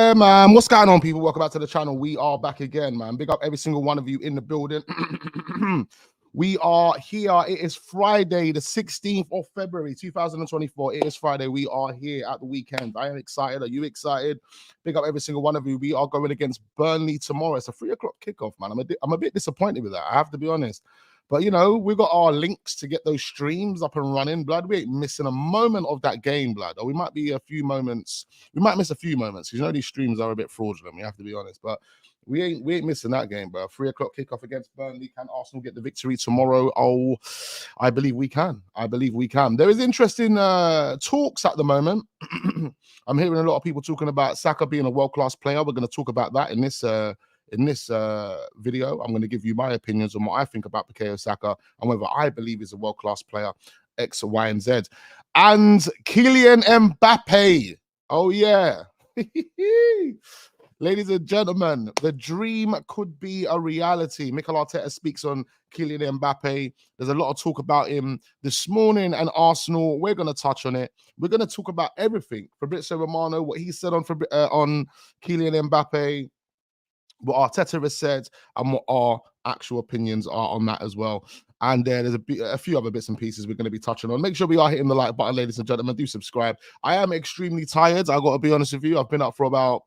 Yeah, man. What's going on, people? Welcome back to the channel. We are back again, man. Big up every single one of you in the building. We are here. It is Friday, the 16th of February, 2024. It is Friday. We are here at the weekend. I am excited. Are you excited? Big up every single one of you. We are going against Burnley tomorrow. It's a 3 o'clock kickoff, man. I'm a bit disappointed with that. I have to be honest. But, you know, we've got our links to get those streams up and running, blood. We ain't missing a moment of that game, blood. Or we might be a few moments. We might miss a few moments because, you know, these streams are a bit fraudulent. We have to be honest. But we ain't missing that game, bro. 3 o'clock kickoff against Burnley. Can Arsenal get the victory tomorrow? Oh, I believe we can. I believe we can. There is interesting talks at the moment. I'm hearing a lot of people talking about Saka being a world-class player. We're going to talk about that in this video. I'm going to give you my opinions on what I think about Bukayo Saka and whether I believe he's a world-class player, X, Y, and Z. And Kylian Mbappe. Oh, yeah. Ladies and gentlemen, the dream could be a reality. Mikel Arteta speaks on Kylian Mbappe. There's a lot of talk about him this morning and Arsenal. We're going to touch on it. We're going to talk about everything. Fabrizio Romano, what he said on Kylian Mbappe, what Arteta has said, and what our actual opinions are on that as well. And there's a few other bits and pieces we're going to be touching on. Make sure we are hitting the like button, ladies and gentlemen. Do subscribe. I am extremely tired. I got to be honest with you. I've been up for about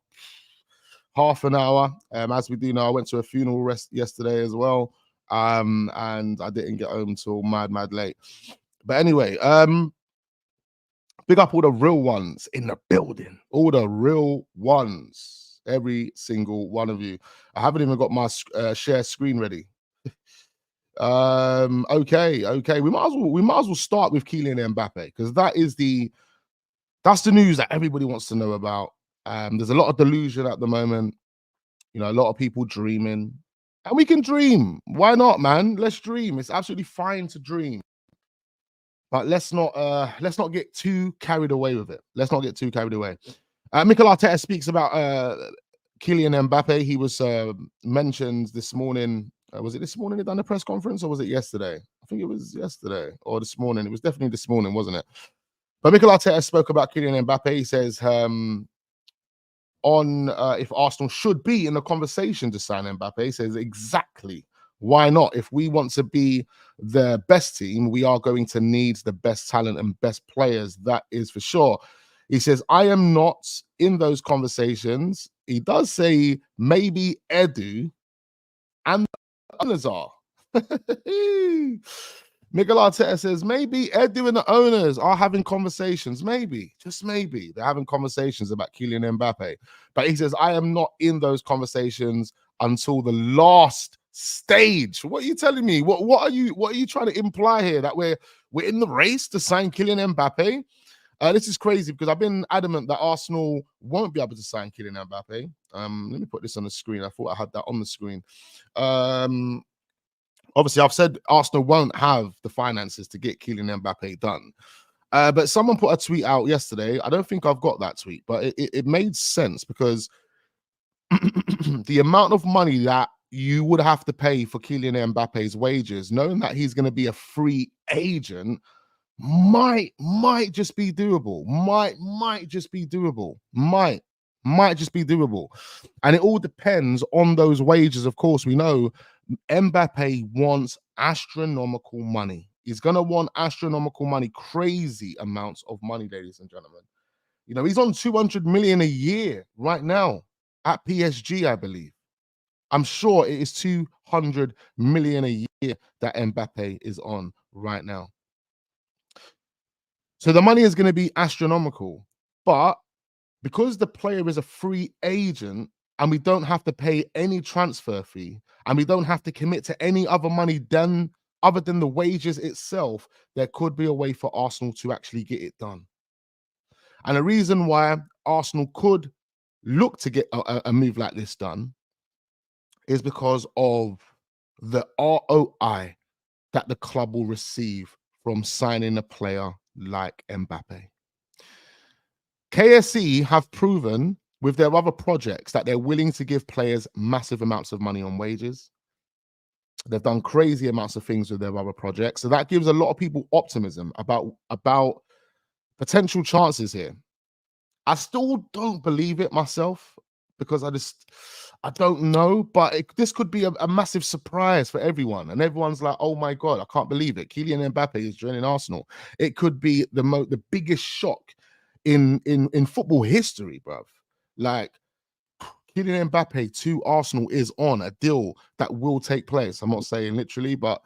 half an hour. As we do know, I went to a funeral yesterday as well. And I didn't get home till mad late. But anyway, big up all the real ones in the building. All the real ones. Every single one of you. I haven't even got my share screen ready. Okay. We might as well start with Kylian Mbappe because that's the news that everybody wants to know about. There's a lot of delusion at the moment. You know, a lot of people dreaming, and we can dream. Why not, man? Let's dream. It's absolutely fine to dream, but let's not get too carried away with it. Let's not get too carried away. Mikel Arteta speaks about Kylian Mbappe. He was mentioned this morning. Was it this morning he done a press conference or was it yesterday? I think it was yesterday or this morning. It was definitely this morning, wasn't it? But Mikel Arteta spoke about Kylian Mbappe. He says if Arsenal should be in the conversation to sign Mbappe, he says exactly. Why not? If we want to be the best team, we are going to need the best talent and best players. That is for sure. He says, I am not in those conversations. He does say maybe Edu and the owners are. Mikel Arteta says maybe Edu and the owners are having conversations. Maybe, just maybe, they're having conversations about Kylian Mbappe. But he says, I am not in those conversations until the last stage. What are you telling me? What are you trying to imply here? That we're in the race to sign Kylian Mbappe? This is crazy because I've been adamant that Arsenal won't be able to sign Kylian Mbappe. Let me put this on the screen. I thought I had that on the screen. Obviously, I've said Arsenal won't have the finances to get Kylian Mbappe done. But someone put a tweet out yesterday. I don't think I've got that tweet, but it made sense because the amount of money that you would have to pay for Kylian Mbappe's wages, knowing that he's going to be a free agent, might just be doable. Might just be doable. Might just be doable. And it all depends on those wages. Of course, we know Mbappe wants astronomical money. He's going to want astronomical money, crazy amounts of money, ladies and gentlemen. You know, he's on 200 million a year right now at PSG, I believe. I'm sure it is 200 million a year that Mbappe is on right now. So the money is going to be astronomical, but because the player is a free agent and we don't have to pay any transfer fee and we don't have to commit to any other money other than the wages itself, there could be a way for Arsenal to actually get it done. And the reason why Arsenal could look to get a move like this done is because of the ROI that the club will receive from signing a player like Mbappe. KSE have proven with their other projects that they're willing to give players massive amounts of money on wages. They've done crazy amounts of things with their other projects. So that gives a lot of people optimism about potential chances here. I still don't believe it myself. because I don't know, but this could be a massive surprise for everyone, and everyone's like, "Oh my god, I can't believe it! Kylian Mbappe is joining Arsenal." It could be the biggest shock in football history, bruv. Like, Kylian Mbappe to Arsenal is on a deal that will take place. I'm not saying literally, but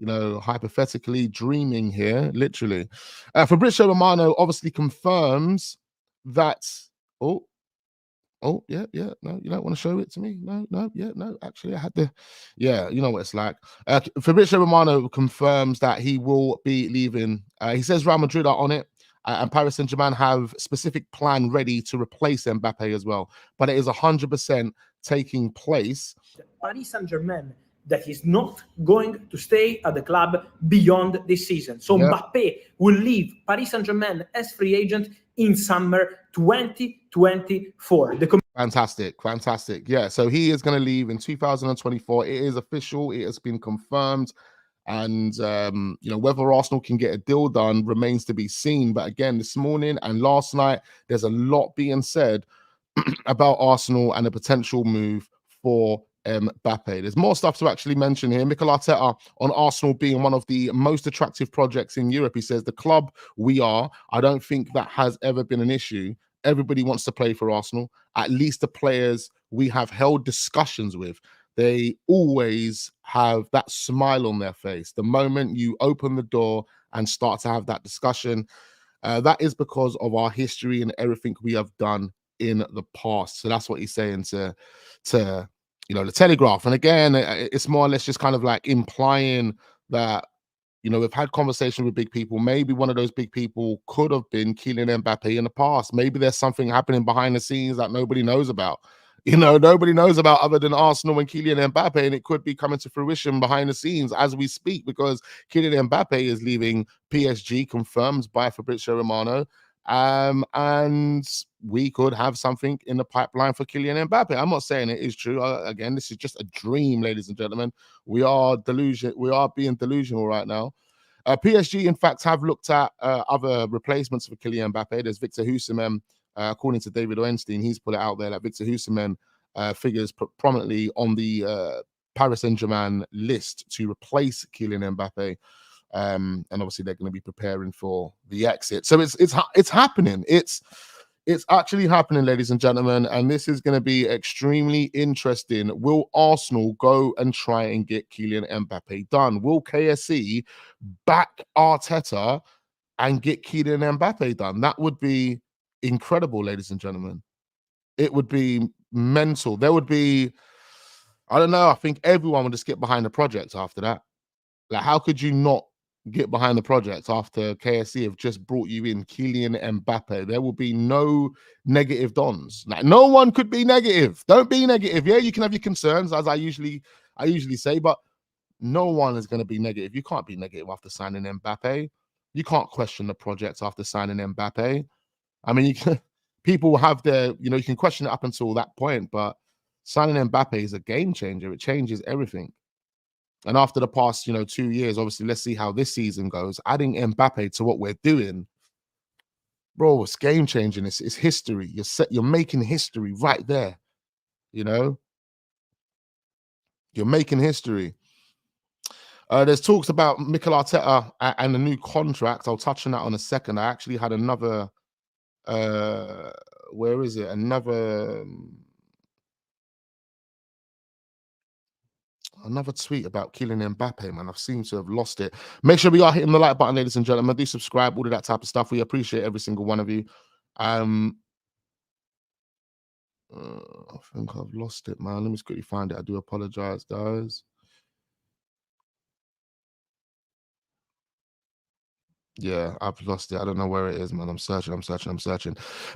hypothetically, dreaming here, literally. Fabrizio Romano obviously confirms that. Oh, oh, yeah, yeah. No, you don't want to show it to me? No, no, yeah, no. Actually, I had to. Yeah, you know what it's like. Fabrizio Romano confirms that he will be leaving. He says Real Madrid are on it, and Paris Saint-Germain have specific plan ready to replace Mbappe as well. But it is 100% taking place. Paris Saint-Germain that is not going to stay at the club beyond this season. So Mbappe will leave Paris Saint-Germain as free agent in summer 2024. Fantastic, fantastic. Yeah, so he is going to leave in 2024. It is official. It has been confirmed. And, whether Arsenal can get a deal done remains to be seen. But again, this morning and last night, there's a lot being said about Arsenal and a potential move for Mbappe. There's more stuff to actually mention here. Mikel Arteta on Arsenal being one of the most attractive projects in Europe. He says the club we are, I don't think that has ever been an issue. Everybody wants to play for Arsenal. At least the players we have held discussions with, they always have that smile on their face. The moment you open the door and start to have that discussion, that is because of our history and everything we have done in the past. So that's what he's saying to the Telegraph. And again, it's more or less just kind of like implying that we've had conversation with big people. Maybe one of those big people could have been Kylian Mbappe in the past. Maybe there's something happening behind the scenes that nobody knows about. Nobody knows about other than Arsenal and Kylian Mbappe, and it could be coming to fruition behind the scenes as we speak, because Kylian Mbappe is leaving PSG, confirmed by Fabrizio Romano. And we could have something in the pipeline for Kylian Mbappe. I'm not saying it is true. Again, this is just a dream, ladies and gentlemen. We are being delusional right now. PSG, in fact, have looked at other replacements for Kylian Mbappe. There's Victor Osimhen. According to David Oenstein, he's put it out there that Victor Osimhen figures prominently on the Paris Saint-Germain list to replace Kylian Mbappe. And obviously they're going to be preparing for the exit. So it's happening. It's actually happening, ladies and gentlemen, and this is going to be extremely interesting. Will Arsenal go and try and get Kylian Mbappe done? Will KSE back Arteta and get Kylian Mbappe done? That would be incredible, ladies and gentlemen. It would be mental. There would be, I don't know, I think everyone would just get behind the project after that. Like, how could you not get behind the project after KSC have just brought you in Kylian Mbappe? There will be no negative dons. Like, no one could be negative. Don't be negative. Yeah, you can have your concerns, as I usually say, but no one is going to be negative. You can't be negative after signing Mbappe. You can't question the project after signing Mbappe. I mean, people have their, you can question it up until that point, but signing Mbappe is a game changer. It changes everything. And after the past, 2 years, obviously, let's see how this season goes. Adding Mbappe to what we're doing, bro, it's game changing. It's history. You're making history right there. You're making history. There's talks about Mikel Arteta and the new contract. I'll touch on that in a second. I actually had another. Where is it? Another tweet about Kylian Mbappe, man. I seem to have lost it. Make sure we are hitting the like button, ladies and gentlemen. Do subscribe, all of that type of stuff. We appreciate every single one of you. I think I've lost it, man. Let me just quickly find it. I do apologize, guys. Yeah, I've lost it. I don't know where it is, man. I'm searching.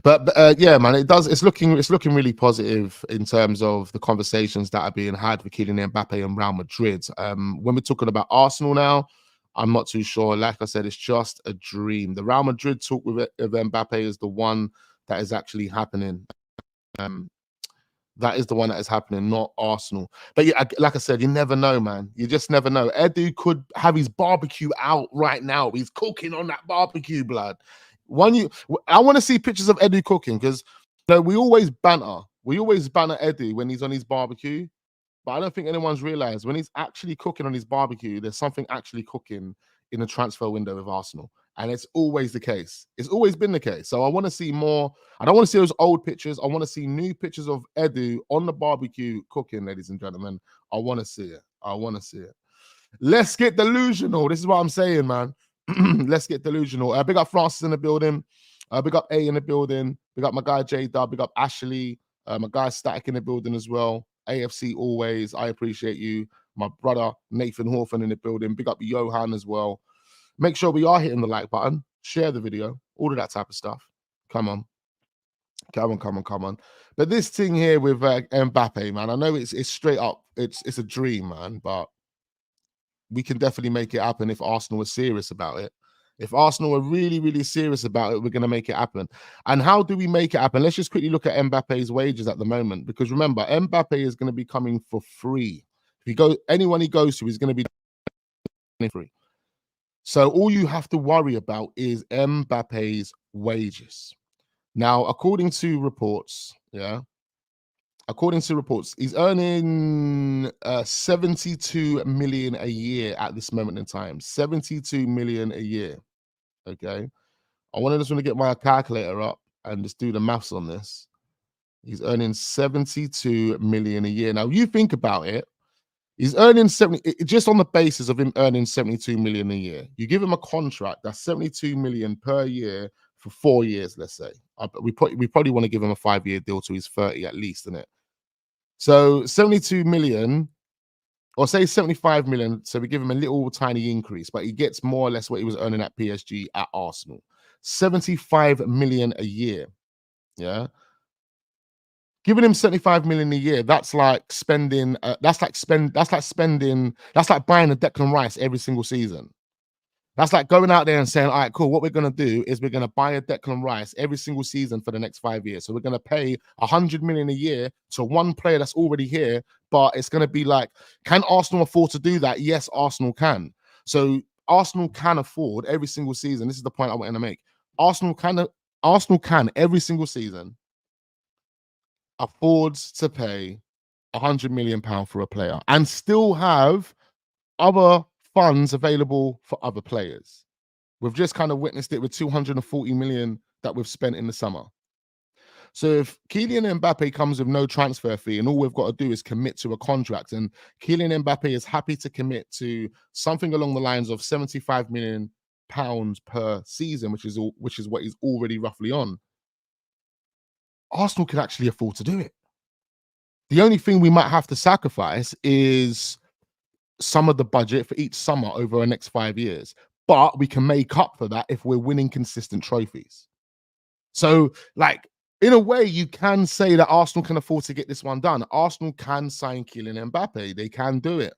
But yeah, man, it's looking really positive in terms of the conversations that are being had for Kylian Mbappe and Real Madrid. When we're talking about Arsenal now, I'm not too sure. Like I said, it's just a dream. The Real Madrid talk with Mbappe is the one that is actually happening. That is the one that is happening, not Arsenal. But yeah, like I said, you never know, man. You just never know. Edu could have his barbecue out right now. He's cooking on that barbecue, blood. I want to see pictures of Edu cooking, because we always banter We always banner Edu when he's on his barbecue, but I don't think anyone's realised when he's actually cooking on his barbecue, there's something actually cooking in the transfer window with Arsenal. And it's always the case. It's always been the case. So I want to see more. I don't want to see those old pictures. I want to see new pictures of Edu on the barbecue cooking, ladies and gentlemen. I want to see it. I want to see it. Let's get delusional. This is what I'm saying, man. Let's get delusional. Big up Francis in the building. Big up A in the building. Big up my guy J Dub. Big up Ashley. My guy Static in the building as well. AFC always. I appreciate you. My brother Nathan Hawthorne in the building. Big up Johan as well. Make sure we are hitting the like button. Share the video. All of that type of stuff. Come on. Come on, come on, come on. But this thing here with Mbappe, man, I know it's straight up. It's a dream, man, but we can definitely make it happen if Arsenal are serious about it. If Arsenal are really, really serious about it, we're going to make it happen. And how do we make it happen? Let's just quickly look at Mbappe's wages at the moment, because remember, Mbappe is going to be coming for free. If anyone he goes to is going to be free. So all you have to worry about is Mbappe's wages. Now, according to reports, he's earning 72 million a year at this moment in time. 72 million a year. Okay. I just want to get my calculator up and just do the maths on this. He's earning 72 million a year. Now, you think about it. He's earning just on the basis of him earning 72 million a year. You give him a contract that's 72 million per year for 4 years, let's say. We probably want to give him a 5-year deal till he's 30 at least, isn't it? So 72 million, or say 75 million. So we give him a little tiny increase, but he gets more or less what he was earning at PSG at Arsenal. 75 million a year. Yeah. Giving him 75 million a year, that's like spending, that's like buying a Declan Rice every single season. That's like going out there and saying, all right, cool, what we're going to do is we're going to buy a Declan Rice every single season for the next 5 years. So we're going to pay 100 million a year to one player that's already here, but it's going to be like, can Arsenal afford to do that? Yes, Arsenal can. So Arsenal can afford every single season. This is the point I want to make. Arsenal can every single season affords to pay £100 million for a player and still have other funds available for other players. We've just kind of witnessed it with 240 million that we've spent in the summer. So if Kylian Mbappe comes with no transfer fee and all we've got to do is commit to a contract, and Kylian Mbappe is happy to commit to something along the lines of 75 million pounds per season, which is what he's already roughly on, Arsenal can actually afford to do it. The only thing we might have to sacrifice is some of the budget for each summer over the next 5 years. But we can make up for that if we're winning consistent trophies. So, like, in a way, you can say that Arsenal can afford to get this one done. Arsenal can sign Kylian Mbappe. They can do it.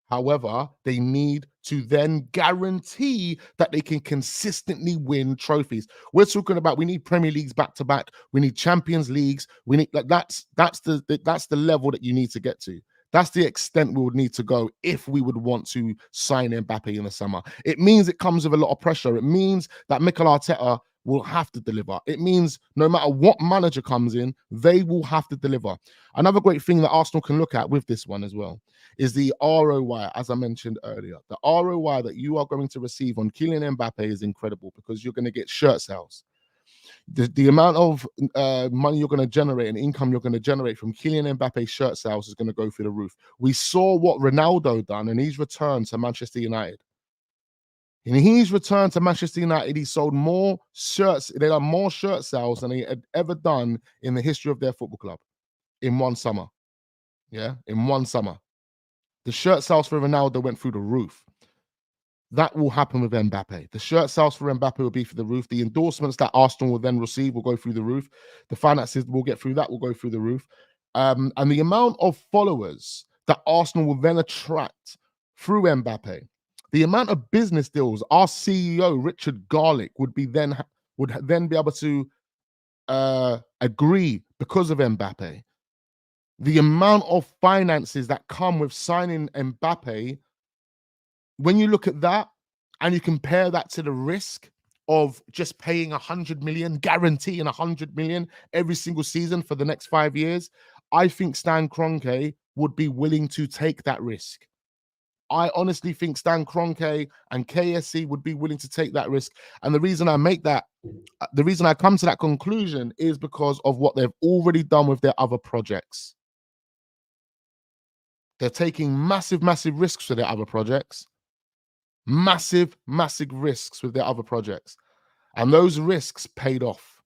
However, they need to then guarantee that they can consistently win trophies. We're talking about we need Premier Leagues back to back. We need Champions Leagues. We need that's the level that you need to get to. That's the extent we would need to go if we would want to sign Mbappe in the summer. It means it comes with a lot of pressure. It means that Mikel Arteta will have to deliver. It means no matter what manager comes in, they will have to deliver. Another great thing that Arsenal can look at with this one as well is the ROI, as I mentioned earlier. The ROI that you are going to receive on Kylian Mbappe is incredible because you're going to get shirt sales. The amount of money you're going to generate and income you're going to generate from Kylian Mbappe shirt sales is going to go through the roof. We saw what Ronaldo done and he's returned to Manchester United. In his return to Manchester United, he sold more shirts. They done more shirt sales than he had ever done in the history of their football club in one summer. Yeah, in one summer. The shirt sales for Ronaldo went through the roof. That will happen with Mbappe. The shirt sales for Mbappe will be for the roof. The endorsements that Arsenal will then receive will go through the roof. The finances we'll get through that will go through the roof. And the amount of followers that Arsenal will then attract through Mbappe, the amount of business deals our CEO Richard Garlick would then be able to agree because of Mbappe. The amount of finances that come with signing Mbappe, when you look at that and you compare that to the risk of just paying 100 million, guaranteeing 100 million every single season for the next 5 years, I think Stan Kroenke would be willing to take that risk. I honestly think Stan Kroenke and KSC would be willing to take that risk. And the reason I make that, the reason I come to that conclusion is because of what they've already done with their other projects. They're taking massive, massive risks for their other projects. Massive, massive risks with their other projects. And those risks paid off.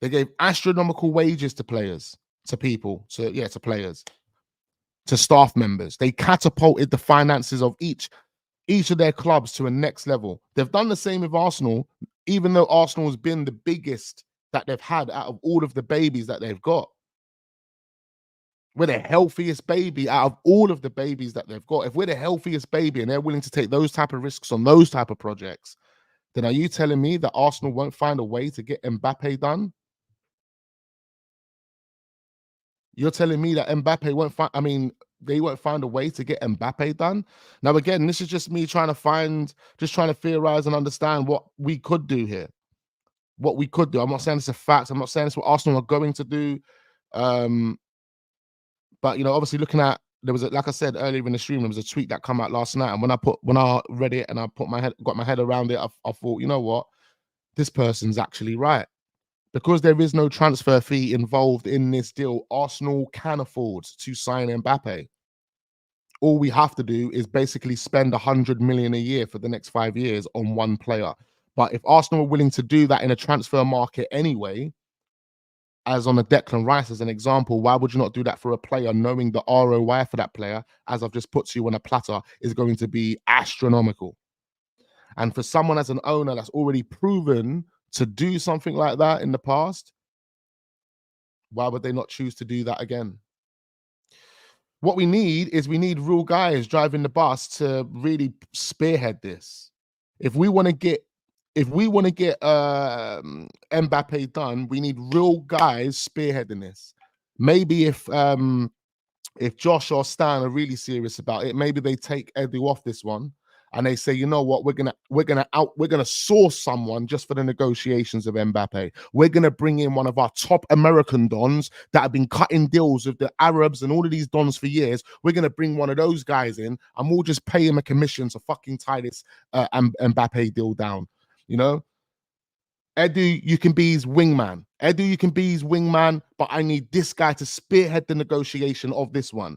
They gave astronomical wages to players, to people, to players, to staff members. They catapulted the finances of each of their clubs to a next level. They've done the same with Arsenal, even though Arsenal has been the biggest that they've had out of all of the babies that they've got. We're the healthiest baby out of all of the babies that they've got. If we're the healthiest baby and they're willing to take those type of risks on those type of projects, then are you telling me that Arsenal won't find a way to get Mbappe done? You're telling me that Mbappe won't find, they won't find a way to get Mbappe done? Now, again, this is just me trying to theorize and understand what we could do here. What we could do. I'm not saying it's a fact. I'm not saying it's what Arsenal are going to do. But, obviously looking at, like I said earlier in the stream, there was a tweet that came out last night. And when I read it and I got my head around it, I thought, you know what? This person's actually right. Because there is no transfer fee involved in this deal, Arsenal can afford to sign Mbappe. All we have to do is basically spend 100 million a year for the next 5 years on one player. But if Arsenal are willing to do that in a transfer market anyway, as on a Declan Rice as an example, why would you not do that for a player, knowing the ROI for that player, as I've just put to you on a platter, is going to be astronomical? And for someone as an owner that's already proven to do something like that in the past, why would they not choose to do that again? What we need is real guys driving the bus to really spearhead this. If we want to get Mbappe done, we need real guys spearheading this. Maybe if Josh or Stan are really serious about it, maybe they take Edu off this one and they say, you know what, we're gonna source someone just for the negotiations of Mbappe. We're gonna bring in one of our top American dons that have been cutting deals with the Arabs and all of these dons for years. We're gonna bring one of those guys in, and we'll just pay him a commission to fucking tie this Mbappe deal down. Edu, you can be his wingman. But I need this guy to spearhead the negotiation of this one.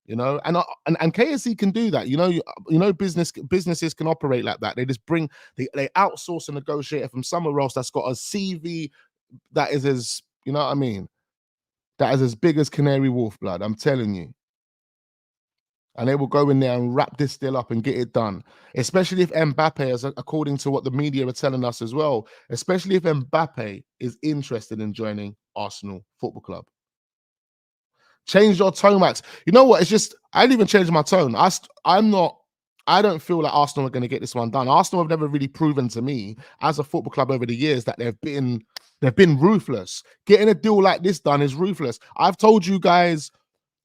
And KSC can do that. Businesses can operate like that. They just they outsource a negotiator from somewhere else that's got a CV that is as, that is as big as Canary Wolf blood. I'm telling you. And they will go in there and wrap this deal up and get it done. Especially if Mbappe, according to what the media are telling us as well, especially if Mbappe is interested in joining Arsenal Football Club. Change your tone, Max. You know what? It's just, I didn't even change my tone. I don't feel like Arsenal are going to get this one done. Arsenal have never really proven to me as a football club over the years that they've been ruthless. Getting a deal like this done is ruthless. I've told you guys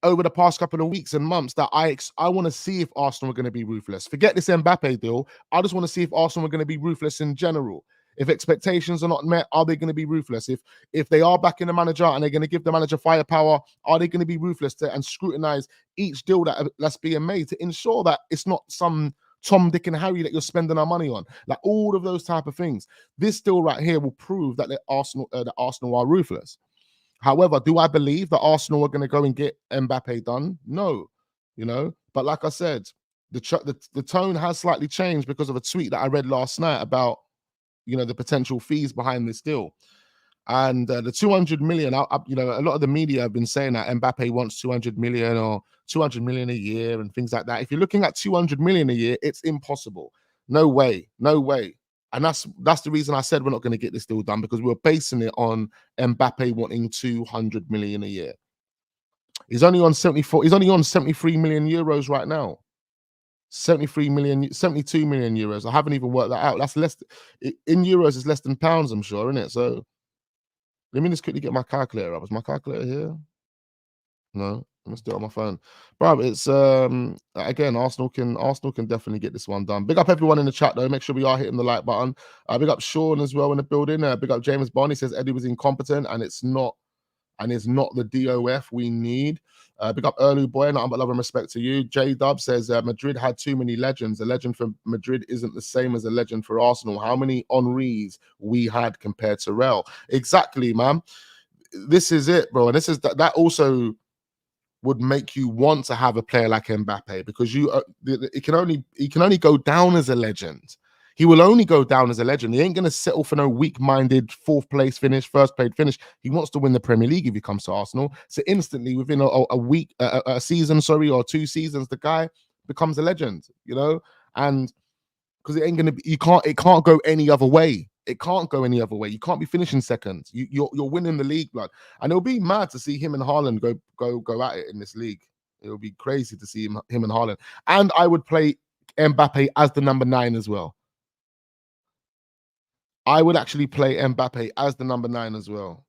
over the past couple of weeks and months that I want to see if Arsenal are going to be ruthless. Forget this Mbappe deal. I just want to see if Arsenal are going to be ruthless in general. If expectations are not met, are they going to be ruthless? If they are backing the manager and they're going to give the manager firepower, are they going to be ruthless and scrutinize each deal that's being made to ensure that it's not some Tom, Dick, and Harry that you're spending our money on? Like all of those type of things. This deal right here will prove that Arsenal are ruthless. However, do I believe that Arsenal are going to go and get Mbappe done? No, But like I said, the tone has slightly changed because of a tweet that I read last night about, the potential fees behind this deal. And the 200 million, a lot of the media have been saying that Mbappe wants 200 million or 200 million a year and things like that. If you're looking at 200 million a year, it's impossible. No way. And that's the reason I said we're not going to get this deal done, because we're basing it on Mbappe wanting 200 million a year. He's only on 73 million euros right now. 72 million euros. I haven't even worked that out. That's less in euros. It's less than pounds, I'm sure, isn't it? So let me just quickly get my calculator up. Is my calculator here? No. Let's do it on my phone, bro. It's again, Arsenal can definitely get this one done. Big up everyone in the chat though. Make sure we are hitting the like button. Big up Sean as well in the building. Big up James Barney says Eddie was incompetent and it's not the DOF we need. Big up Early Boy, nothing but love and respect to you. J Dub says Madrid had too many legends. A legend for Madrid isn't the same as a legend for Arsenal. How many Henrys we had compared to Real? Exactly, man. This is it, bro. And this is that also would make you want to have a player like Mbappe because he can only go down as a legend. He will only go down as a legend. He ain't going to settle for no weak-minded fourth place finish, first place finish. He wants to win the Premier League if he comes to Arsenal. So instantly, within a season, or 2 seasons, the guy becomes a legend, you know? And because it ain't going to be, it can't go any other way. It can't go any other way. You can't be finishing second. You're winning the league, blood. And it'll be mad to see him and Haaland go at it in this league. It'll be crazy to see him and Haaland. And I would play Mbappe as the number 9 as well. I would actually play Mbappe as the number 9 as well.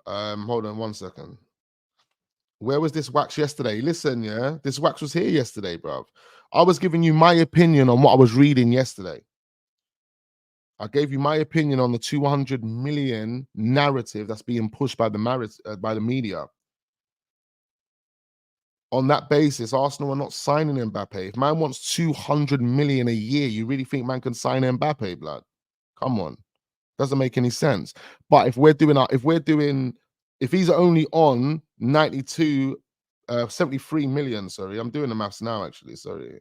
Hold on 1 second. Where was this wax yesterday? Listen, yeah, this wax was here yesterday, bro. I was giving you my opinion on what I was reading yesterday. I gave you my opinion on the 200 million narrative that's being pushed by the media. On that basis, Arsenal are not signing Mbappe. If man wants 200 million a year, you really think man can sign Mbappe, blood? Come on. Doesn't make any sense. But if he's only on 73 million, sorry, I'm doing the maths now, actually, sorry.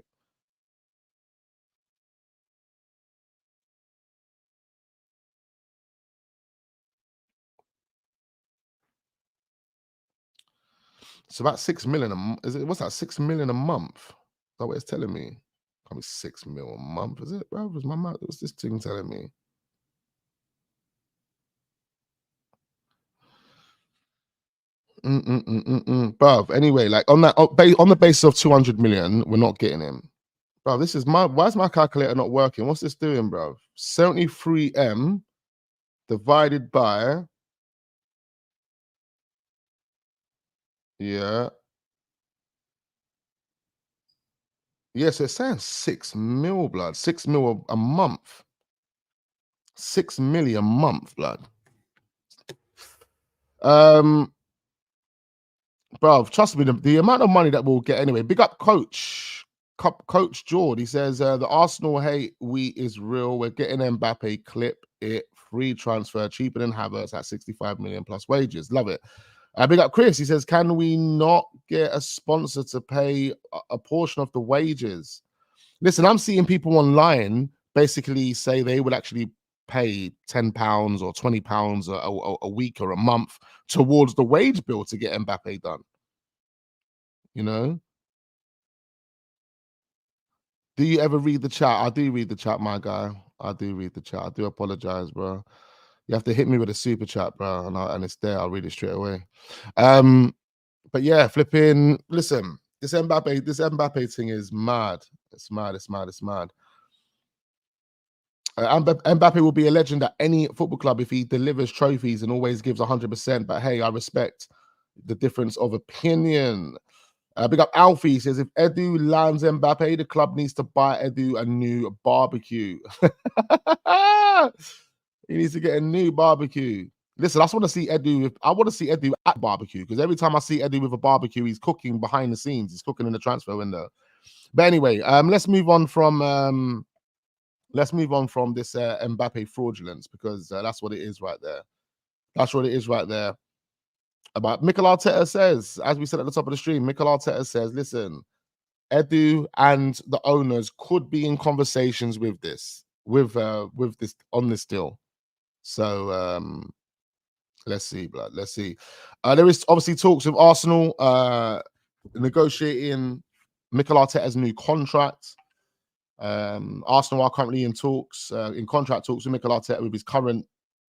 It's about 6 million. What's that? 6 million a month? Is that what it's telling me? Can't be 6 mil a month, is it, bro? What's this thing telling me? Bruv, anyway, like on the basis of 200 million, we're not getting him. Bro, why is my calculator not working? What's this doing, bro? 73M divided by, yeah. Yes, it's saying 6 mil, blood. 6 mil a month. 6 million a month, blood. Bro, trust me, the amount of money that we'll get anyway. Big up Coach George. He says the Arsenal hate is real. We're getting Mbappe, clip it, free transfer, cheaper than Havertz at 65 million plus wages. Love it. Big up Chris. He says, can we not get a sponsor to pay a portion of the wages? Listen, I'm seeing people online basically say they would actually pay £10 or £20 a week or a month towards the wage bill to get Mbappe done. You know? Do you ever read the chat? I do read the chat, my guy. I do read the chat. I do apologize, bro. You have to hit me with a super chat, bro, and it's there. I'll read it straight away. But yeah, flipping. Listen, this Mbappe thing is mad. It's mad. Mbappe will be a legend at any football club if he delivers trophies and always gives 100%. But hey, I respect the difference of opinion. Big up Alfie says, if Edu lands Mbappe, the club needs to buy Edu a new barbecue. He needs to get a new barbecue. Listen, I want to see Edu at barbecue, because every time I see Edu with a barbecue, he's cooking behind the scenes. He's cooking in the transfer window. But anyway, let's move on from this Mbappe fraudulence, because that's what it is right there. That's what it is right there. About Mikel Arteta says, as we said at the top of the stream, Mikel Arteta says, listen, Edu and the owners could be in conversations with this on this deal. So let's see, blood. Let's see. There is obviously talks with Arsenal negotiating Mikel Arteta's new contract. Arsenal are currently in contract talks with Mikel Arteta, with his current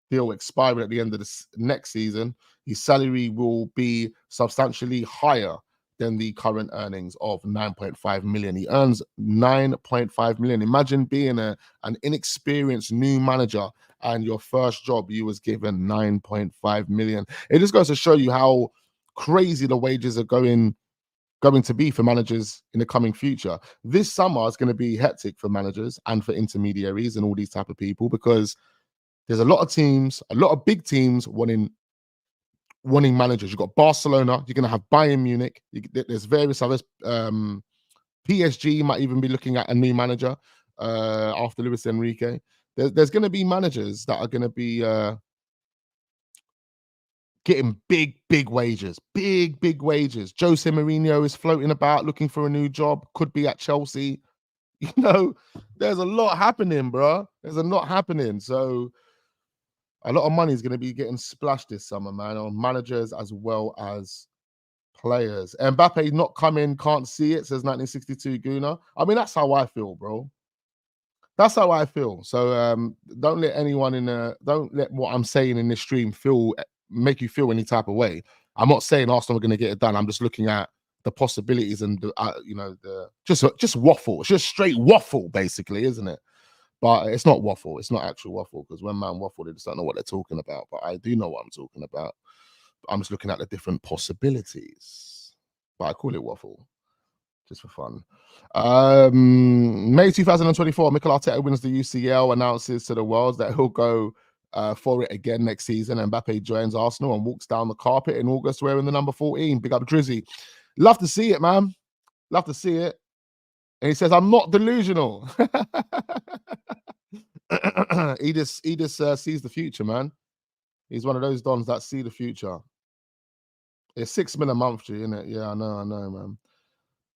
deal expiring at the end of the next season. His salary will be substantially higher than the current earnings of 9.5 million. He earns 9.5 million. Imagine being an inexperienced new manager and your first job, you was given 9.5 million. It just goes to show you how crazy the wages are going to be for managers in the coming future. This summer is going to be hectic for managers and for intermediaries and all these type of people, because there's a lot of teams, a lot of big teams wanting managers. You've got Barcelona, you're going to have Bayern Munich, there's various others. PSG might even be looking at a new manager after Luis Enrique. There's going to be managers that are going to be getting big wages, big wages. Jose Mourinho is floating about looking for a new job, could be at Chelsea. You know, there's a lot happening, bro. There's a lot happening. So a lot of money is going to be getting splashed this summer, man, on managers as well as players. Mbappe not coming, can't see it, says 1962 Guna. I mean, that's how I feel, bro. That's how I feel. So don't let anyone don't let what I'm saying in this stream make you feel any type of way. I'm not saying Arsenal are going to get it done. I'm just looking at the possibilities and the just waffle. It's just straight waffle, basically, isn't it? But it's not waffle. It's not actual waffle, because when man waffle, they just don't know what they're talking about. But I do know what I'm talking about. I'm just looking at the different possibilities. But I call it waffle, just for fun. May 2024, Mikel Arteta wins the UCL, announces to the world that he'll go for it again next season. And Mbappe joins Arsenal and walks down the carpet in August wearing the number 14. Big up Drizzy. Love to see it, man. Love to see it. And he says, I'm not delusional. He just sees the future, man. He's one of those dons that see the future. It's 6 mil a month, G, isn't it? Yeah, I know, man.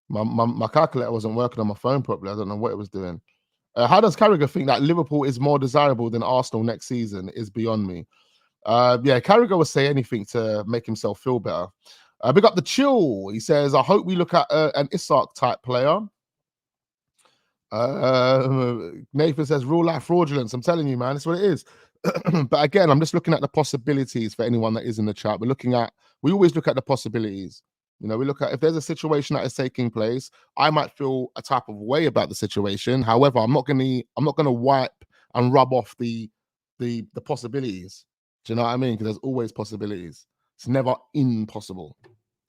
My calculator wasn't working on my phone properly. I don't know what it was doing. How does Carragher think that Liverpool is more desirable than Arsenal next season is beyond me. Yeah, Carragher will say anything to make himself feel better. Big up the chill. He says, I hope we look at an Isak type player. Nathan says, real life fraudulence. I'm telling you, man, that's what it is. But again, I'm just looking at the possibilities for anyone that is in the chat. We always look at the possibilities. You know, we look at if there's a situation that is taking place, I might feel a type of way about the situation. However, I'm not gonna wipe and rub off the possibilities. Do you know what I mean? Because there's always possibilities. It's never impossible.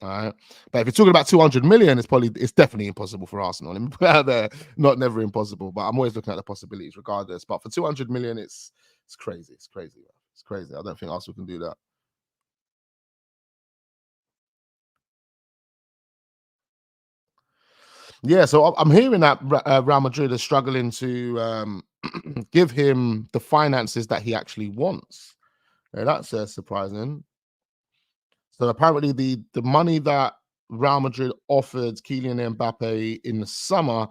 All right. But if you're talking about 200 million, it's definitely impossible for Arsenal. Let me put it out there. Not never impossible, but I'm always looking at the possibilities regardless. But for 200 million, it's crazy. It's crazy. It's crazy. I don't think Arsenal can do that. Yeah, so I'm hearing that Real Madrid is struggling to give him the finances that he actually wants. Yeah, that's surprising. So apparently the money that Real Madrid offered Kylian Mbappe in the summer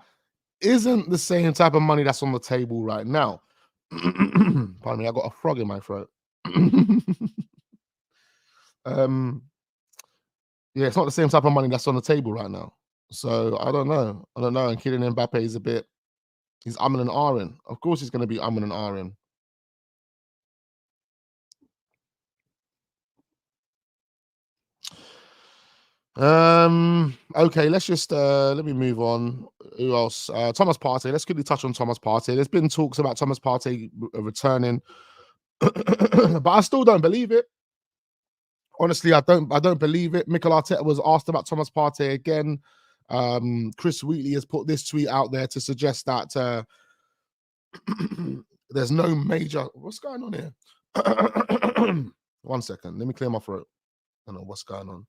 isn't the same type of money that's on the table right now. Pardon me, I got a frog in my throat. Yeah, it's not the same type of money that's on the table right now. So I don't know. And Kylian Mbappe is he's umming and ahhing. Of course he's going to be umming and ahhing. Okay, let's just let me move on. Who else? Thomas Partey. Let's quickly touch on Thomas Partey. There's been talks about Thomas Partey returning, but I still don't believe it. Honestly, I don't believe it. Mikel Arteta was asked about Thomas Partey again. Chris Wheatley has put this tweet out there to suggest that there's no major. What's going on here? 1 second. Let me clear my throat. I don't know what's going on.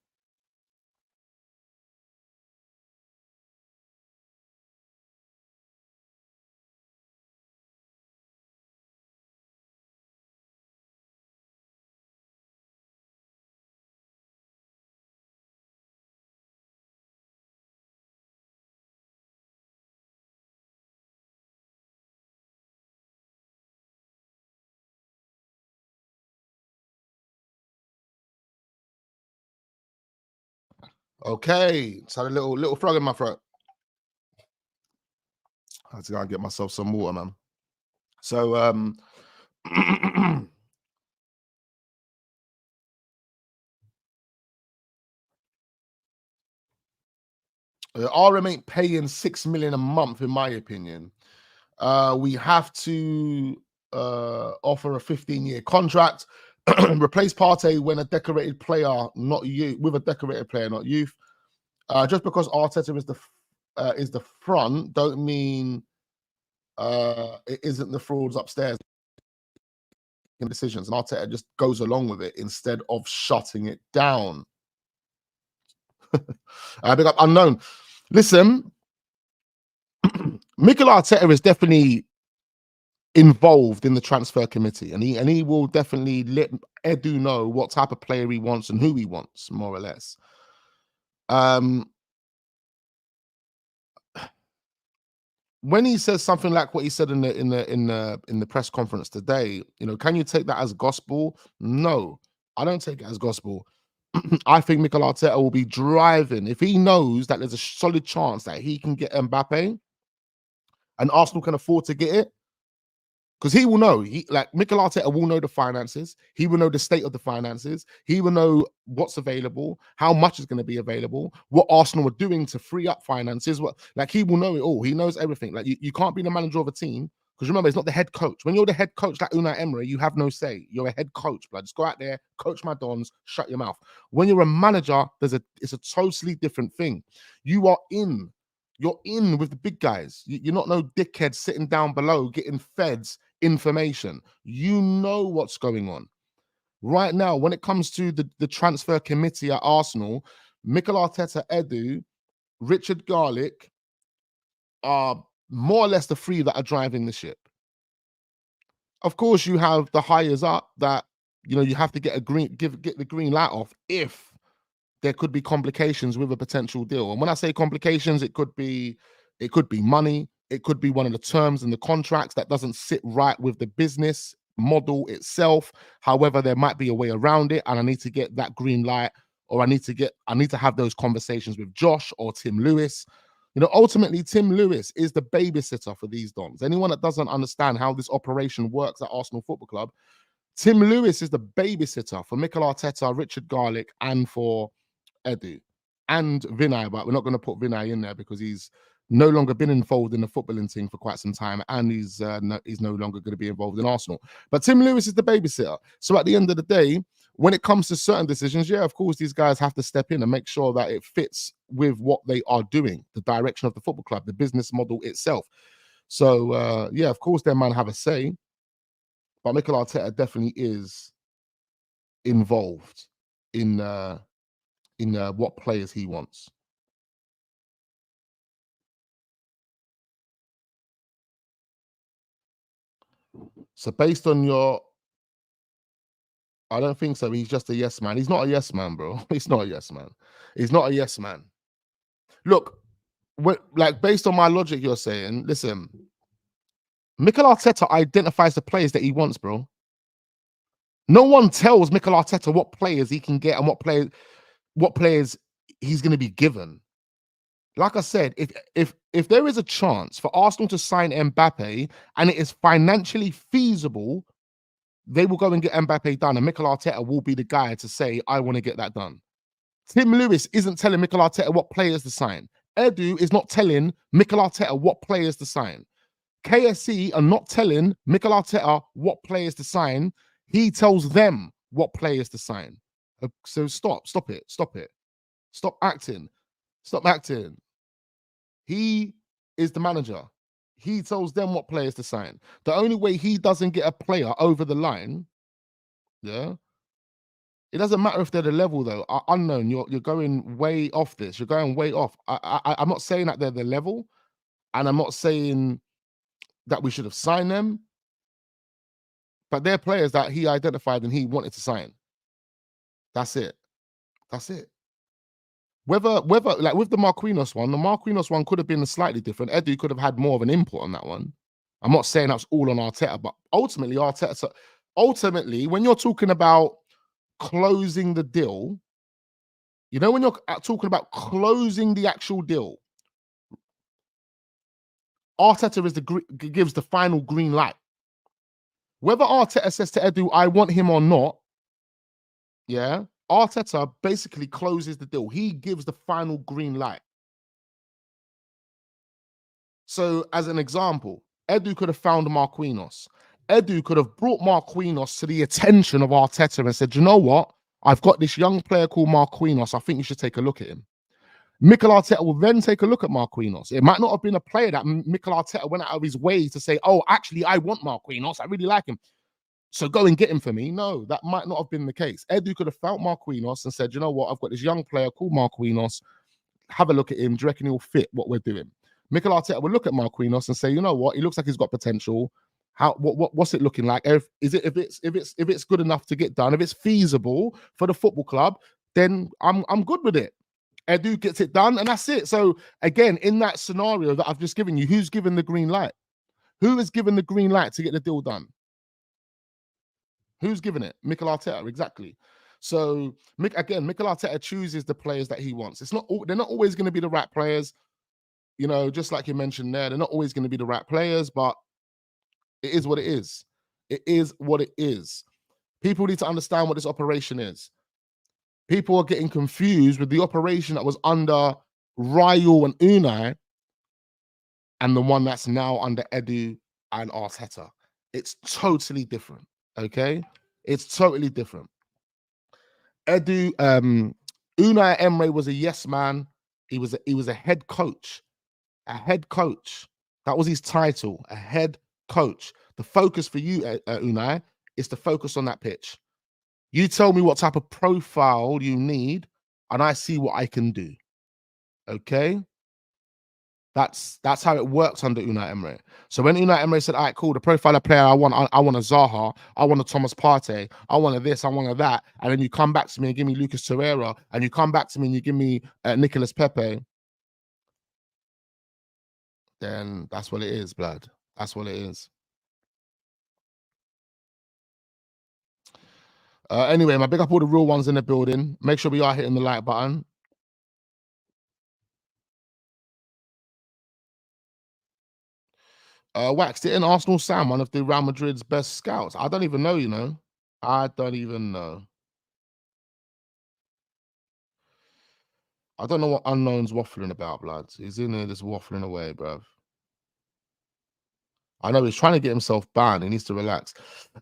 Okay, just had a little frog in my throat. I had to go and get myself some water, man. So RM ain't paying 6 million a month, in my opinion. We have to offer a 15-year contract. Replace Partey when a decorated player, not you, with a decorated player, not youth. Just because Arteta is the front, don't mean it isn't the frauds upstairs in decisions. And Arteta just goes along with it instead of shutting it down. Big up Unknown. Listen, Mikel Arteta is definitely involved in the transfer committee, and he will definitely let Edu know what type of player he wants and who he wants, more or less. When he says something like what he said in the press conference today, you know, can you take that as gospel? No, I don't take it as gospel. I think Mikel Arteta will be driving if he knows that there's a solid chance that he can get Mbappe and Arsenal can afford to get it. Because he will know, Mikel Arteta will know the finances. He will know the state of the finances. He will know what's available, how much is going to be available, what Arsenal are doing to free up finances. He will know it all. He knows everything. Like you can't be the manager of a team because remember, it's not the head coach. When you're the head coach like Unai Emery, you have no say. You're a head coach, blood. Just go out there, coach my dons, shut your mouth. When you're a manager, it's a totally different thing. You're in with the big guys. You're not no dickhead sitting down below getting fed information. You know what's going on. Right now, when it comes to the transfer committee at Arsenal, Mikel Arteta, Edu, Richard Garlick are more or less the three that are driving the ship. Of course, you have the hires up that, you know, you have to get the green light off if there could be complications with a potential deal. And when I say complications, it could be money. It could be one of the terms in the contracts that doesn't sit right with the business model itself. However, there might be a way around it, and I need to get that green light, or I need to have those conversations with Josh or Tim Lewis. You know, ultimately, Tim Lewis is the babysitter for these dons. Anyone that doesn't understand how this operation works at Arsenal Football Club, Tim Lewis is the babysitter for Mikel Arteta, Richard Garlick, and for Edu and Vinay, but we're not going to put Vinay in there because he's no longer been involved in the footballing team for quite some time, and he's no longer going to be involved in Arsenal. But Tim Lewis is the babysitter. So at the end of the day, when it comes to certain decisions, yeah, of course, these guys have to step in and make sure that it fits with what they are doing, the direction of the football club, the business model itself. So, yeah, of course, their man have a say, but Mikel Arteta definitely is involved in what players he wants. So based on I don't think so. He's just a yes man. He's not a yes man, bro. He's not a yes man. He's not a yes man. Look, based on my logic, you're saying, listen, Mikel Arteta identifies the players that he wants, bro. No one tells Mikel Arteta what players he can get and what players he's going to be given. Like I said, if there is a chance for Arsenal to sign Mbappe and it is financially feasible, they will go and get Mbappe done, and Mikel Arteta will be the guy to say, I want to get that done. Tim Lewis isn't telling Mikel Arteta what players to sign. Edu is not telling Mikel Arteta what players to sign. KSC are not telling Mikel Arteta what players to sign. He tells them what players to sign. So stop it. Stop acting. He is the manager. He tells them what players to sign. The only way he doesn't get a player over the line, yeah, it doesn't matter if they're the level though. Unknown, you're going way off this. You're going way off. I'm not saying that they're the level, and I'm not saying that we should have signed them, but they're players that he identified and he wanted to sign. That's it. Whether like with the Marquinhos one could have been slightly different. Edu could have had more of an input on that one. I'm not saying that's all on Arteta, but ultimately, when you're talking about closing the deal, you know, when you're talking about closing the actual deal, Arteta gives the final green light. Whether Arteta says to Edu, I want him or not, yeah, Arteta basically closes the deal. He gives the final green light. So, as an example, Edu could have found Marquinhos. Edu could have brought Marquinhos to the attention of Arteta and said, you know what? I've got this young player called Marquinhos. I think you should take a look at him. Mikel Arteta will then take a look at Marquinhos. It might not have been a player that Mikel Arteta went out of his way to say, oh, actually, I want Marquinhos. I really like him. So go and get him for me. No, that might not have been the case. Edu could have felt Marquinhos and said, you know what? I've got this young player called Marquinhos. Have a look at him. Do you reckon he'll fit what we're doing? Mikel Arteta will look at Marquinhos and say, you know what? He looks like he's got potential. What's it looking like? If it's good enough to get done, if it's feasible for the football club, then I'm good with it. Edu gets it done, and that's it. So again, in that scenario that I've just given you, who's given the green light? Who has given the green light to get the deal done? Who's given it? Mikel Arteta, exactly. So Mikel Arteta chooses the players that he wants. They're not always going to be the right players, you know, just like you mentioned there. They're not always going to be the right players, but it is what it is. It is what it is. People need to understand what this operation is. People are getting confused with the operation that was under Raul and Unai and the one that's now under Edu and Arteta. It's totally different, okay? It's totally different. Unai Emery was a yes man. He was a head coach. A head coach. That was his title, a head coach. The focus for you, Unai, is to focus on that pitch. You tell me what type of profile you need, and I see what I can do. Okay? That's how it works under Unai Emery. So when Unai Emery said, all right, cool, the profile of player I want a Zaha, I want a Thomas Partey, I want a this, I want a that, and then you come back to me and give me Lucas Torreira, and you come back to me and you give me Nicolas Pepe, then that's what it is, blood. That's what it is. Anyway, my big up all the real ones in the building. Make sure we are hitting the like button. Wax, didn't Arsenal sign one of the Real Madrid's best scouts? I don't even know, you know. I don't even know. I don't know what Unknown's waffling about, blood. He's in there just waffling away, bruv. I know he's trying to get himself banned. He needs to relax.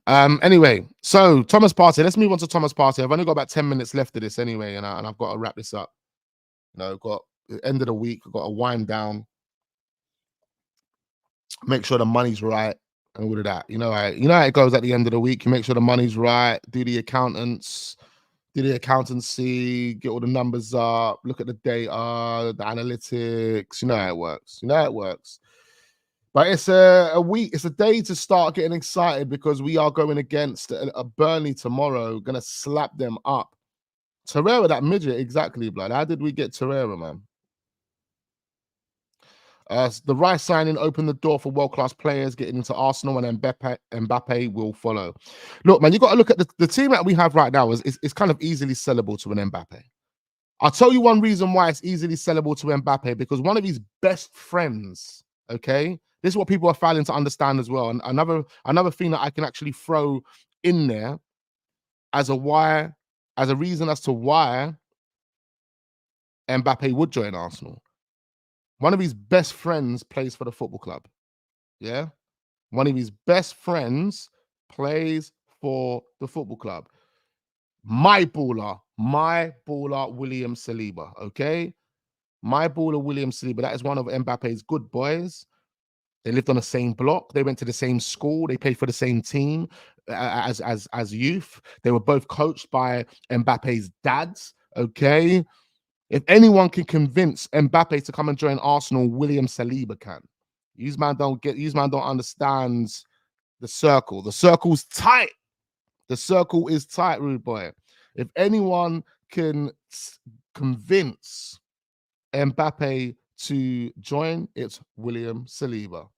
Anyway, so Thomas Partey. Let's move on to Thomas Partey. I've only got about 10 minutes left of this anyway, and I've got to wrap this up. You know, got the end of the week. I've got to wind down, make sure the money's right, and all of that. You know how it goes at the end of the week. You make sure the money's right, do the accountants, do the accountancy, get all the numbers up, look at the data, the analytics. You know how it works. You know how it works. But it's a week, it's a day to start getting excited because we are going against a Burnley tomorrow, gonna slap them up. Torreira, that midget, exactly, blood. How did we get Torreira, man? The Rice signing opened the door for world-class players getting into Arsenal, and Mbappe will follow. Look, man, you got to look at the team that we have right now is kind of easily sellable to an Mbappe. I'll tell you one reason why it's easily sellable to Mbappe, because one of his best friends, okay, this is what people are failing to understand as well. And another thing that I can actually throw in there as a reason as to why Mbappe would join Arsenal. One of his best friends plays for the football club. Yeah. One of his best friends plays for the football club. My baller, William Saliba. Okay. My baller, William Saliba. That is one of Mbappe's good boys. They lived on the same block. They went to the same school. They played for the same team as youth. They were both coached by Mbappe's dads. Okay. If anyone can convince Mbappe to come and join Arsenal, William Saliba can. These man don't understand the circle. The circle's tight. The circle is tight, rude boy. If anyone can convince Mbappe to join, it's William Saliba.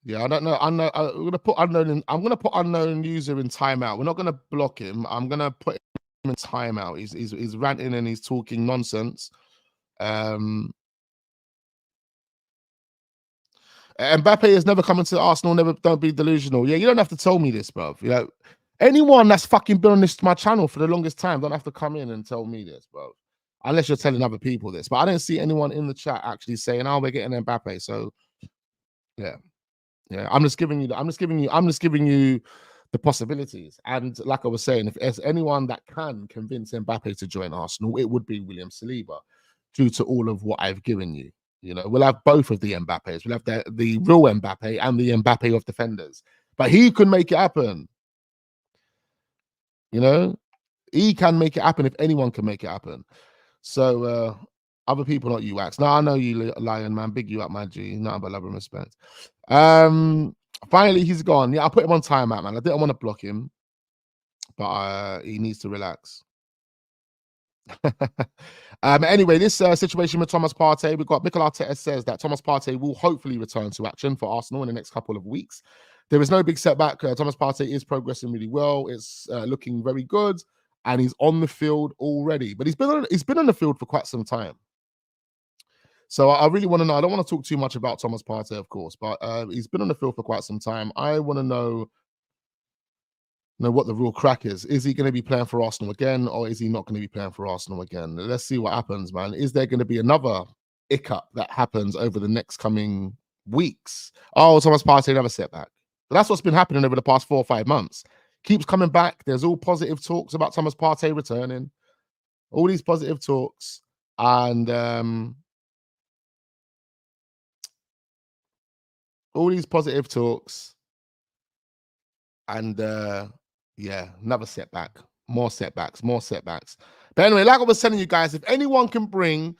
Yeah, I don't know. I'm gonna put unknown user in timeout. We're not gonna block him. I'm gonna put him in timeout. He's ranting and he's talking nonsense. Mbappe has never come into Arsenal. Don't be delusional. Yeah, you don't have to tell me this, bro. You know, anyone that's fucking been on my channel for the longest time don't have to come in and tell me this, bro. Unless you're telling other people this. But I don't see anyone in the chat actually saying, "Oh, we're getting Mbappe." So Yeah. Yeah. I'm just giving you the possibilities. And like I was saying, if there's anyone that can convince Mbappe to join Arsenal, it would be William Saliba, due to all of what I've given you. You know, we'll have both of the Mbappes. We'll have the real Mbappe and the Mbappe of defenders. But he can make it happen. You know, he can make it happen if anyone can make it happen. So other people, not you, Wax. No, I know you, Lion Man. Big you up, my G. Nothing but love and respect. Finally, he's gone. Yeah, I put him on timeout, man. I didn't want to block him, but he needs to relax. Anyway, this situation with Thomas Partey, we've got Mikel Arteta says that Thomas Partey will hopefully return to action for Arsenal in the next couple of weeks. There is no big setback. Thomas Partey is progressing really well. It's looking very good, and he's on the field already. But he's been on the field for quite some time. So I really want to know. I don't want to talk too much about Thomas Partey, of course, but he's been on the field for quite some time. I want to know what the real crack is. Is he going to be playing for Arsenal again, or is he not going to be playing for Arsenal again? Let's see what happens, man. Is there going to be another hiccup that happens over the next coming weeks? Oh, Thomas Partey, another setback. But that's what's been happening over the past 4 or 5 months. Keeps coming back. There's all positive talks about Thomas Partey returning. All these positive talks. And all these positive talks. And yeah, another setback. More setbacks. But anyway, like I was telling you guys, if anyone can bring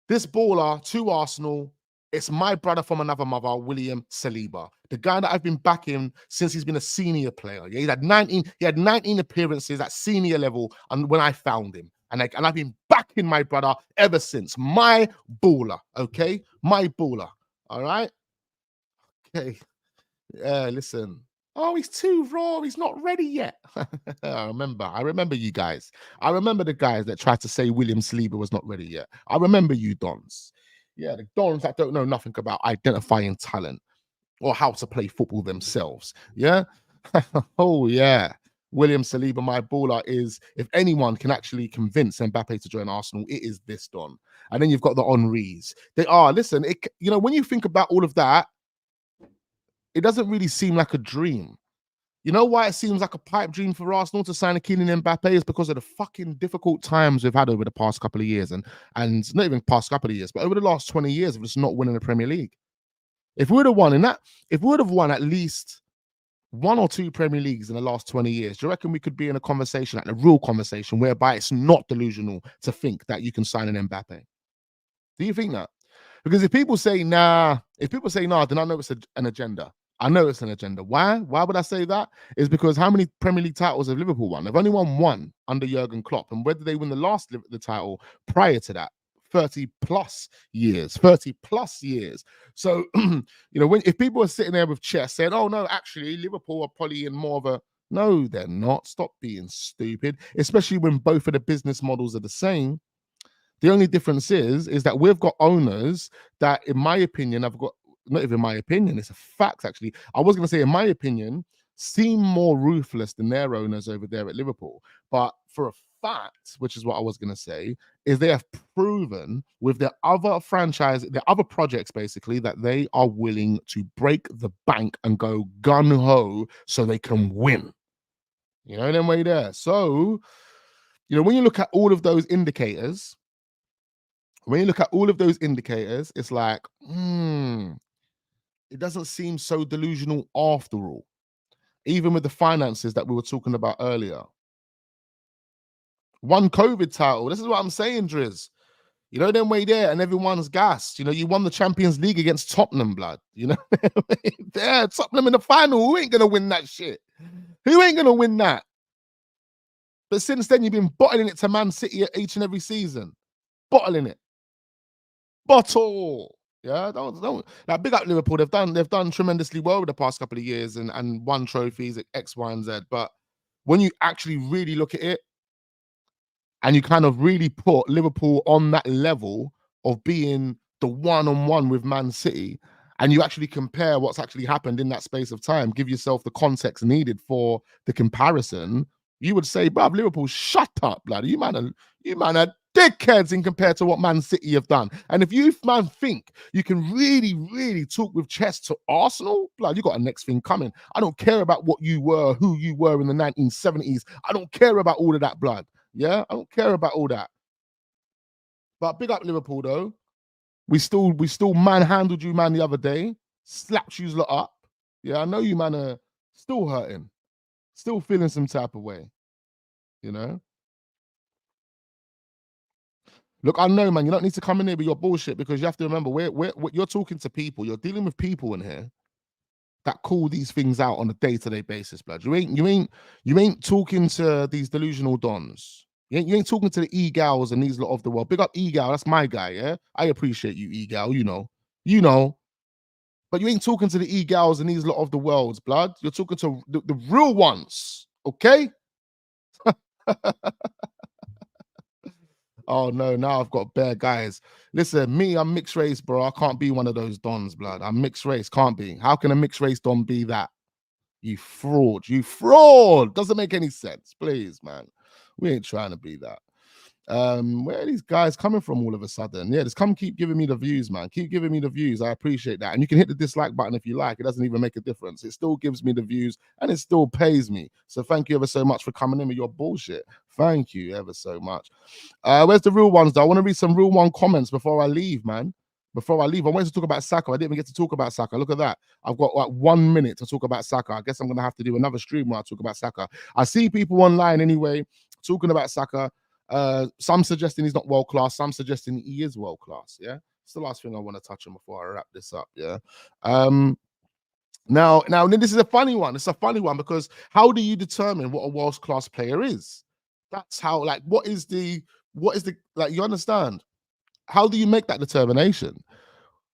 this baller to Arsenal, it's my brother from another mother, William Saliba, the guy that I've been backing since he's been a senior player. Yeah, he had 19 appearances at senior level, and when I found him, and I've been backing my brother ever since. My baller, okay, my baller. All right, okay. Listen. Oh, he's too raw. He's not ready yet. I remember you guys. I remember the guys that tried to say William Saliba was not ready yet. I remember you Dons. Yeah, the Dons that don't know nothing about identifying talent or how to play football themselves. Yeah. Oh, yeah. William Saliba, my baller, is, if anyone can actually convince Mbappe to join Arsenal, it is this Don. And then you've got the Henrys. Listen, when you think about all of that, it doesn't really seem like a dream. You know why it seems like a pipe dream for Arsenal to sign a Kylian Mbappe? Is because of the fucking difficult times we've had over the past couple of years, and not even past couple of years, but over the last 20 years of just not winning the Premier League. If we would have won at least 1 or 2 Premier Leagues in the last 20 years, do you reckon we could be in a conversation, like a real conversation, whereby it's not delusional to think that you can sign an Mbappe? Do you think that? Because if people say nah, then I know it's an agenda. I know it's an agenda. Why? Why would I say that? Is because how many Premier League titles have Liverpool won? They've only won 1 under Jurgen Klopp. And whether they win the title prior to that, 30 plus years. So, if people are sitting there with chess saying, oh no, actually Liverpool are probably in more of a, no, they're not. Stop being stupid, especially when both of the business models are the same. The only difference is that we've got owners that, in my opinion, not even my opinion, it's a fact actually. I was going to say, in my opinion, seem more ruthless than their owners over there at Liverpool. But for a fact, which is what I was going to say, is they have proven with their other franchise, their other projects basically, that they are willing to break the bank and go gun-ho so they can win. Them way there. So, when you look at all of those indicators, it's like, it doesn't seem so delusional after all. Even with the finances that we were talking about earlier. 1 COVID title. This is what I'm saying, Driz. Them way there, and everyone's gassed. You won the Champions League against Tottenham, blood. There, Tottenham in the final. Who ain't gonna win that shit? Who ain't gonna win that? But since then, you've been bottling it to Man City each and every season. Bottling it. Bottle. Yeah, don't. Like, big up Liverpool. They've done tremendously well over the past couple of years and won trophies at X, Y, and Z. But when you actually really look at it, and you kind of really put Liverpool on that level of being the one-on-one with Man City, and you actually compare what's actually happened in that space of time, give yourself the context needed for the comparison, you would say, bruv, Liverpool, shut up, blood. You man are dickheads in compared to what Man City have done. And if you, man, think you can really, really talk with chest to Arsenal, blood, you got a next thing coming. I don't care about what you were, who you were in the 1970s. I don't care about all of that, blood. Yeah, I don't care about all that. But big up Liverpool, though. We still manhandled you, man, the other day. Slapped you lot up. Yeah, I know you, man, are still hurting. Still feeling some type of way. You know? Look, I know, man, you don't need to come in here with your bullshit, because you have to remember, you're talking to people. You're dealing with people in here that call these things out on a day-to-day basis, blood. You ain't talking to these delusional dons. You ain't talking to the e-gals and these lot of the world. Big up e-gal, that's my guy, yeah? I appreciate you, e-gal, you know. But you ain't talking to the e-gals and these lot of the worlds, blood. You're talking to the real ones, okay? Oh no, now I've got bare guys. Listen, me, I'm mixed race, bro. I can't be one of those dons, blood. I'm mixed race, can't be. How can a mixed race don be that? You fraud. You fraud. Doesn't make any sense. Please, man. We ain't trying to be that. Where are these guys coming from all of a sudden? Yeah, just keep giving me the views, man. Keep giving me the views. I appreciate that. And you can hit the dislike button if you like. It doesn't even make a difference. It still gives me the views and it still pays me. So thank you ever so much for coming in with your bullshit. Thank you ever so much. Where's the real ones, though? I want to read some real one comments before I leave, man. Before I leave, I wanted to talk about Saka. I didn't even get to talk about Saka. Look at that. I've got like 1 minute to talk about Saka. I guess I'm going to have to do another stream where I talk about Saka. I see people online anyway talking about Saka. Some suggesting he's not world class, some suggesting he is world class. Yeah, it's the last thing I want to touch on before I wrap this up. Yeah. Now this is a funny one. It's a funny one because how do you determine what a world class player is? That's how, like, what is the like, you understand? How do you make that determination?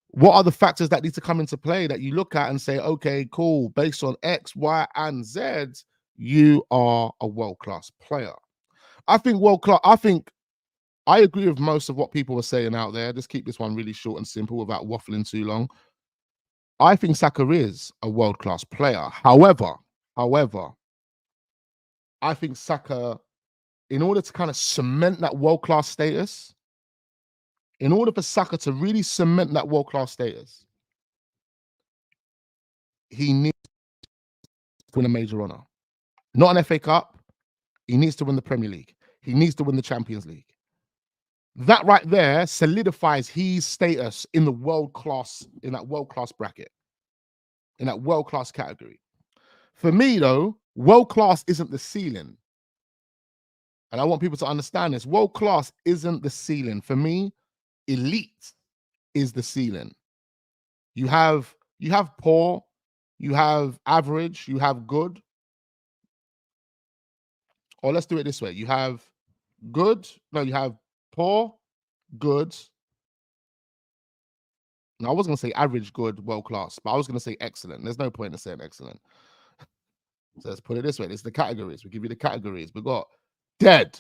What are the factors that need to come into play that you look at and say, okay, cool, based on X, Y, and Z, you are a world class player? I think world class. I agree with most of what people are saying out there. Just keep this one really short and simple without waffling too long. I think Saka is a world class player. However, I think Saka, in order to kind of cement that world class status, in order for Saka to really cement that world class status, he needs to win a major honor, not an FA Cup. He needs to win the Premier League. He needs to win the Champions League. That right there solidifies his status in the world class, in that world class bracket, in that world class category. For me, though, world class isn't the ceiling. And I want people to understand this. World class isn't the ceiling. For me, elite is the ceiling. You have poor, you have average, you have good. Or let's do it this way. You have good, no, you have poor, good. No, I was going to say average, good, world class, but I was going to say excellent. There's no point in saying excellent. So let's put it this way. It's the categories. We give you the categories. We got dead,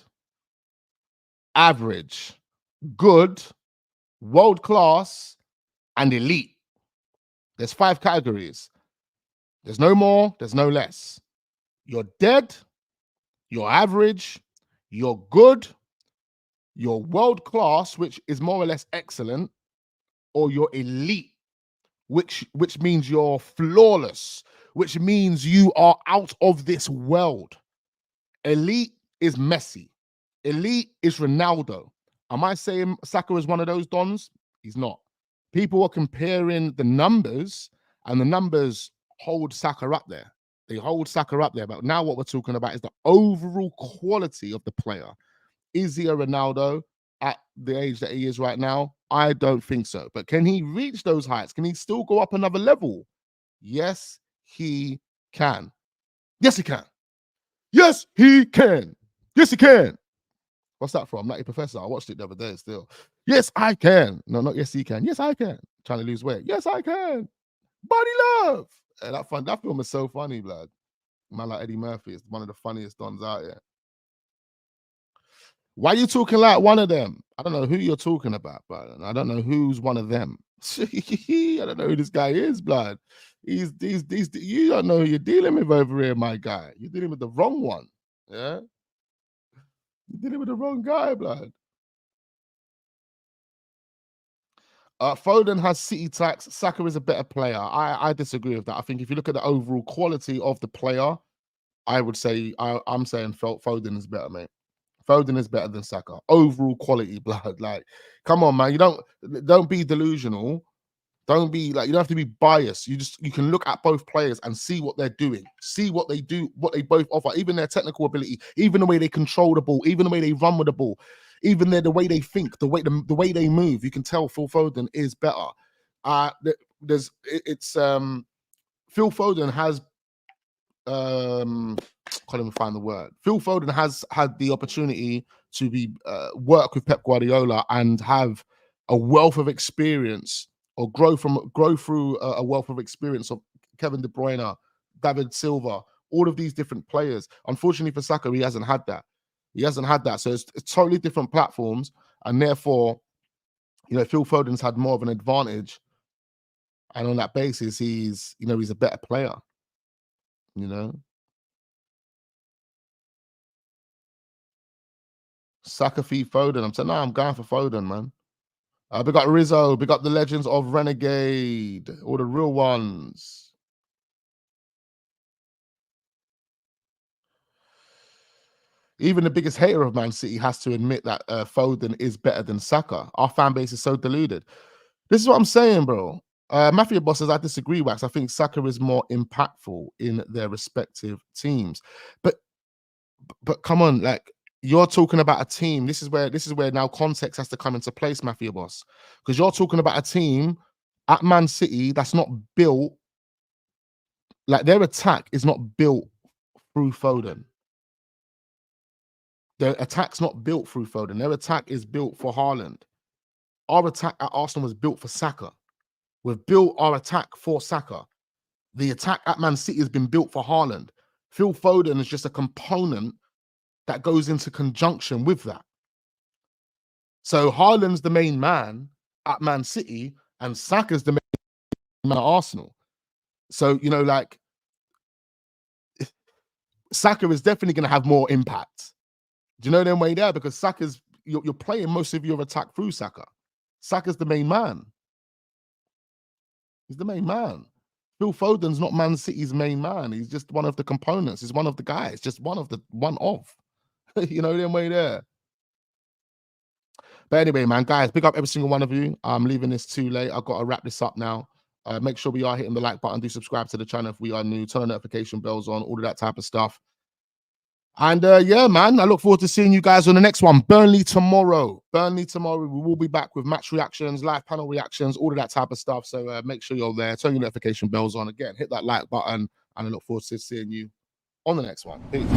average, good, world class, and elite. There's 5 categories. There's no more, there's no less. You're dead, you're average, you're good, you're world class, which is more or less excellent, or you're elite, which means you're flawless, which means you are out of this world. Elite is Messi. Elite is Ronaldo. Am I saying Saka is one of those dons? He's not. People are comparing the numbers, and the numbers hold Saka up there. They hold Saka up there. But now what we're talking about is the overall quality of the player. Is he a Ronaldo at the age that he is right now? I don't think so. But can he reach those heights? Can he still go up another level? Yes, he can. Yes, he can. Yes, he can. Yes, he can. What's that from? Nutty Professor. I watched it the other day still. Yes, I can. No, not yes, he can. Yes, I can. Trying to lose weight. Yes, I can. Body love. And that film is so funny, blood. Man like Eddie Murphy is one of the funniest dons out here. Why are you talking like one of them? I don't know who you're talking about, but I don't know who's one of them. I don't know who this guy is, blood. He's you don't know who you're dealing with over here, my guy. You're dealing with the wrong one. Yeah? You're dealing with the wrong guy, blood. Foden has City tax. Saka is a better player. I disagree with that. I think if you look at the overall quality of the player, I would say I'm saying Foden is better, mate. Foden is better than Saka. Overall quality, blood. Like, come on, man. You don't be delusional. Don't be like, you don't have to be biased. You can look at both players and see what they're doing, see what they do, what they both offer, even their technical ability, even the way they control the ball, even the way they run with the ball, even the way they think, the way they move. You can tell Phil Foden is better. Phil Foden has can't even find the word. Phil Foden has had the opportunity to work with Pep Guardiola and have a wealth of experience, or grow through a wealth of experience of Kevin De Bruyne, David Silva, all of these different players. Unfortunately for Saka, he hasn't had that. So it's totally different platforms, and therefore, Phil Foden's had more of an advantage, and on that basis, he's a better player. Saka v Foden. I'm saying, no, I'm going for Foden, man. Big up Rizzo, big up the legends of Renegade, all the real ones. Even the biggest hater of Man City has to admit that Foden is better than Saka. Our fan base is so deluded. This is what I'm saying, bro. Mafia Boss says, I disagree, Wax. I think Saka is more impactful in their respective teams. But come on, like, you're talking about a team. This is where now context has to come into place, Mafia Boss. Because you're talking about a team at Man City that's not built, like, their attack is not built through Foden. Their attack's not built through Foden. Their attack is built for Haaland. Our attack at Arsenal was built for Saka. We've built our attack for Saka. The attack at Man City has been built for Haaland. Phil Foden is just a component that goes into conjunction with that. So Haaland's the main man at Man City, and Saka's the main man at Arsenal. So, like, Saka is definitely going to have more impact. Do you know them way there? Because Saka's, you're playing most of your attack through Saka. Saka's the main man. He's the main man. Phil Foden's not Man City's main man. He's just one of the components. He's one of the guys. Just one of. Them way there. But anyway, man, guys, big up every single one of you. I'm leaving this too late. I've got to wrap this up now. Make sure we are hitting the like button. Do subscribe to the channel if we are new. Turn the notification bells on. All of that type of stuff. And yeah, man, I look forward to seeing you guys on the next one. Burnley tomorrow. We will be back with match reactions, live panel reactions, all of that type of stuff. So make sure you're there. Turn your notification bells on. Again, hit that like button. And I look forward to seeing you on the next one. Peace.